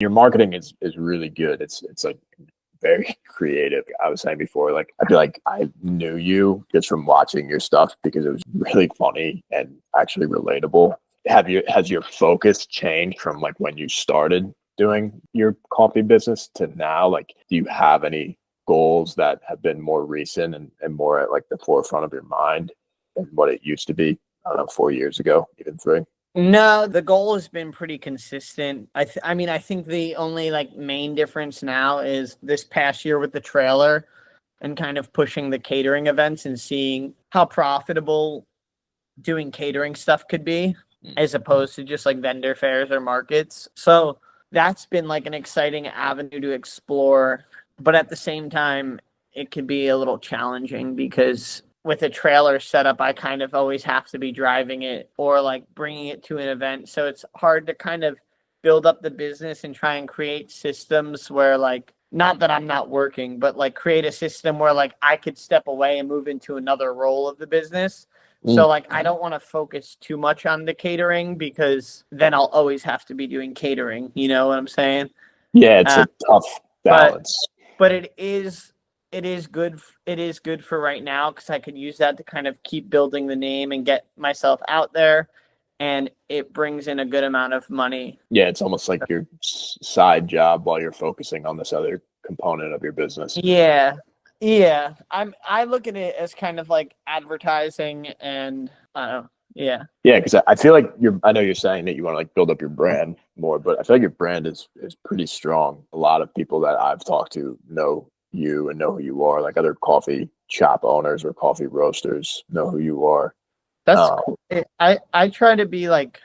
Your marketing is really good. It's like very creative. I was saying before, like I feel like I knew you just from watching your stuff because it was really funny and actually relatable. Has your focus changed from like when you started doing your coffee business to now? Like, do you have any goals that have been more recent and more at like the forefront of your mind than what it used to be? I don't know, 4 years ago, even three. No, the goal has been pretty consistent. I mean, I think the only like main difference now is this past year with the trailer and kind of pushing the catering events and seeing how profitable doing catering stuff could be as opposed to just like vendor fairs or markets. So that's been like an exciting avenue to explore. But at the same time, it could be a little challenging because with a trailer setup, I kind of always have to be driving it or like bringing it to an event. So it's hard to kind of build up the business and try and create systems where like, not that I'm not working, but like create a system where like I could step away and move into another role of the business. So like I don't want to focus too much on the catering because then I'll always have to be doing catering. You know what I'm saying? Yeah, it's a tough But balance. but it is good for right now because I could use that to kind of keep building the name and get myself out there, and it brings in a good amount of money. Yeah, it's almost like your side job while you're focusing on this other component of your business. Yeah. Yeah. I look at it as kind of like advertising and I don't know. Yeah. Yeah, because I feel like I know you're saying that you want to like build up your brand more, but I feel like your brand is pretty strong. A lot of people that I've talked to know you and know who you are. Like other coffee shop owners or coffee roasters know who you are. That's Uh, cool. I try to be like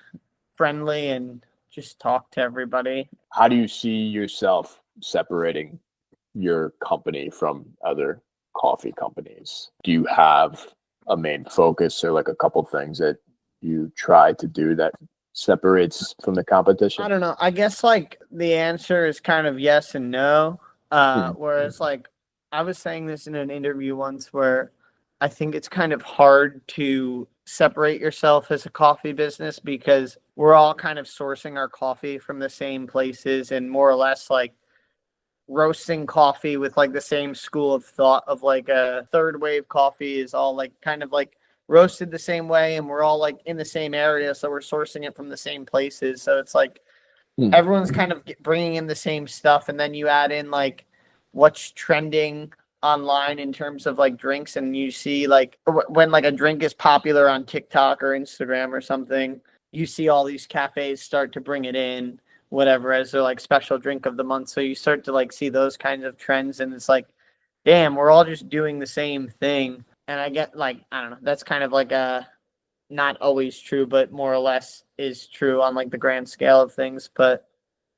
friendly and just talk to everybody. how do you see yourself separating your company from other coffee companies? Do you have a main focus or like a couple things that you try to do that separates from the I competition? don't know. I guess like the answer is kind of yes and no. Hmm. Whereas like I was saying this in an interview once where I think it's kind of hard to separate yourself as a coffee business because we're all kind of sourcing our coffee from the same places and more or less like roasting coffee with like the same school of thought of like a third wave coffee is all like kind of like roasted the same way and we're all like in the same area, so we're sourcing it from the same places, so it's like Hmm. everyone's kind of bringing in the same stuff, and then you add in like what's trending online in terms of like drinks, and you see like when like a drink is popular on TikTok or Instagram or something, you see all these cafes start to bring it in whatever as their like special drink of the month, so you start to like see those kinds of trends, and it's like damn, we're all just doing the same thing. And I get like I don't know, that's kind of like a not always true, but more or less is true on like the grand scale of things. But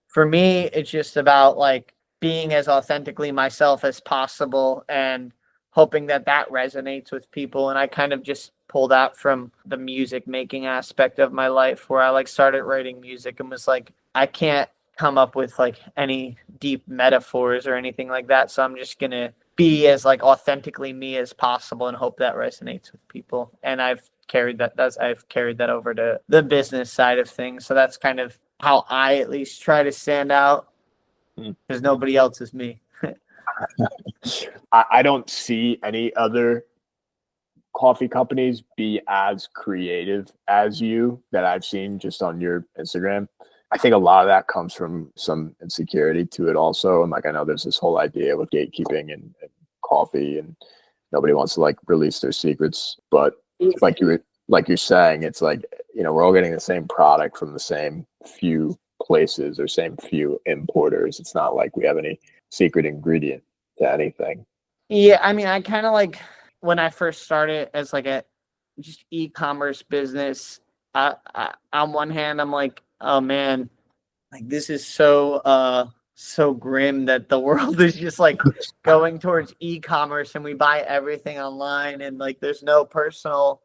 for me, it's just about like being as authentically myself as possible and hoping that that resonates with people. And I kind of just pull that from the music making aspect of my life where I like started writing music and was like, I can't come up with like any deep metaphors or anything like that. So I'm just going to be as like authentically me as possible and hope that resonates with people. And I've carried that over to the business side of things. So that's kind of how I at least try to stand out because nobody else is me. I don't see any other coffee companies be as creative as you that I've seen just on your Instagram. I think a lot of that comes from some insecurity to it also. And like, I know there's this whole idea with gatekeeping and coffee and nobody wants to like release their secrets, but like you're saying, it's like, we're all getting the same product from the same few places or same few importers. It's not like we have any secret ingredient to anything. Yeah, I mean, I kind of like when I first started as like a just e-commerce business. On one hand, I'm like, oh man, like this is so grim that the world is just like going towards e-commerce and we buy everything online and like there's no personal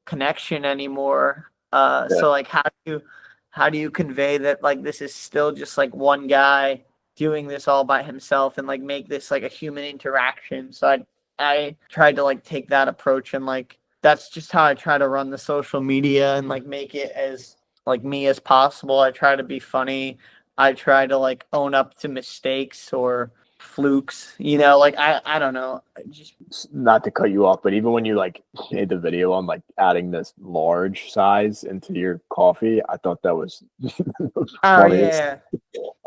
connection anymore. Yeah. So like how do you convey that like this is still just like one guy doing this all by himself and like make this like a human interaction? So I tried to like take that approach and like that's just how I try to run the social media and like make it as like me as possible. I try to be funny. I try to like own up to mistakes or flukes, you know, like I don't know. Just Not to cut you off, but even when you like made the video on like adding this large size into your coffee, I thought that was the oh funniest. yeah.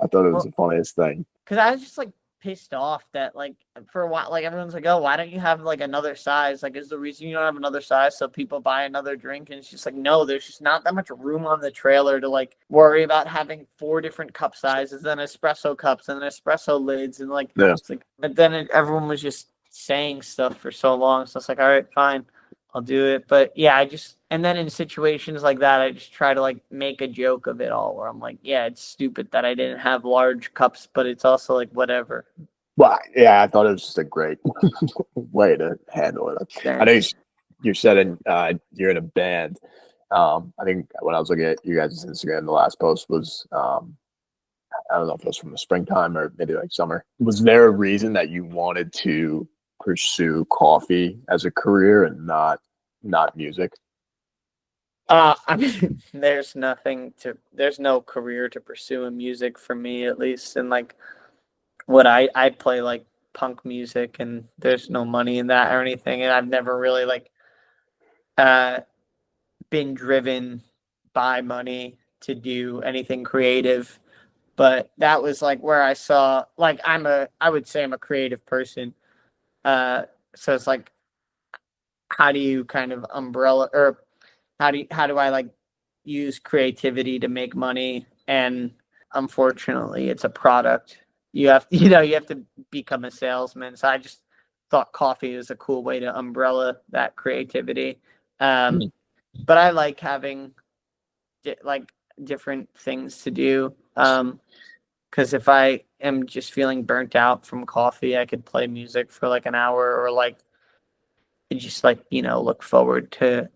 I thought it was Well, the funniest thing. because I was just like pissed off that like for a while, like everyone's like, oh, why don't you have like another size? Like, is the reason you don't have another size so people buy another drink? And it's just like, no, there's just not that much room on the trailer to like worry about having 4 different cup sizes, then espresso cups and then espresso lids, and like Yeah. it's like, but then everyone was just saying stuff for so long, so it's like, all right, fine. I'll do it. But yeah, and then in situations like that, I just try to like make a joke of it all where I'm like, yeah, it's stupid that I didn't have large cups, but it's also like, whatever. Well, yeah, I thought it was just a great way to handle it. I know Thanks. you said you're in a band. I think when I was looking at you guys' Instagram, the last post was I don't know if it was from the springtime or maybe like summer. Was there a reason that you wanted to pursue coffee as a career and not music? I mean, there's no career to pursue in music for me, at least. And like what I play like punk music, and there's no money in that or anything. And I've never really like uh been driven by money to do anything creative. But that was like where I saw like I would say I'm a creative person. Uh so it's like, how do you kind of umbrella, or how do I like use creativity to make money? And unfortunately, it's a product. You have you have to become a salesman. So I just thought coffee is a cool way to umbrella that creativity. Um, Mm. but I like having like different things to do. Because if I am just feeling burnt out from coffee, I could play music for like an hour, or like just like look forward to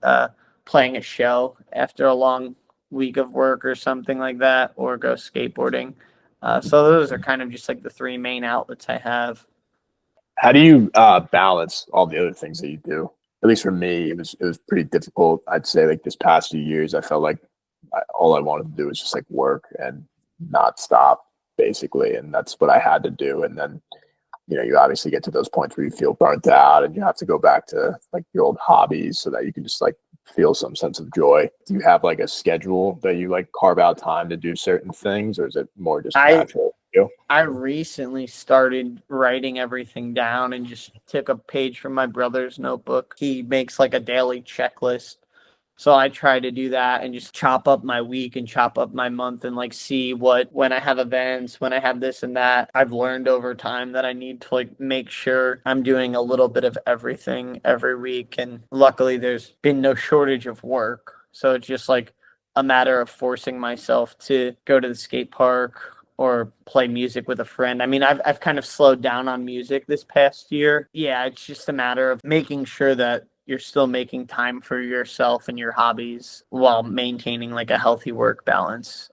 playing a show after a long week of work or something like that, or go skateboarding. So those are kind of just like the 3 main outlets I have. How do you balance all the other things that you do? At least for me, it was pretty difficult. I'd say like this past few years, I felt like all I wanted to do was just like work and not stop, basically, and that's what I had to do. And then you obviously get to those points where you feel burnt out and you have to go back to like your old hobbies so that you can just like feel some sense of joy. Do you have like a schedule that you like carve out time to do certain things, or is it more just I natural? You? I recently started writing everything down and just took a page from my brother's notebook. He makes like a daily checklist. So I try to do that and just chop up my week and chop up my month and like see when I have events, when I have this and that. I've learned over time that I need to like make sure I'm doing a little bit of everything every week. And luckily there's been no shortage of work. So it's just like a matter of forcing myself to go to the skate park or play music with a friend. I mean, I've kind of slowed down on music this past year. Yeah, it's just a matter of making sure that you're still making time for yourself and your hobbies while maintaining like a healthy work balance.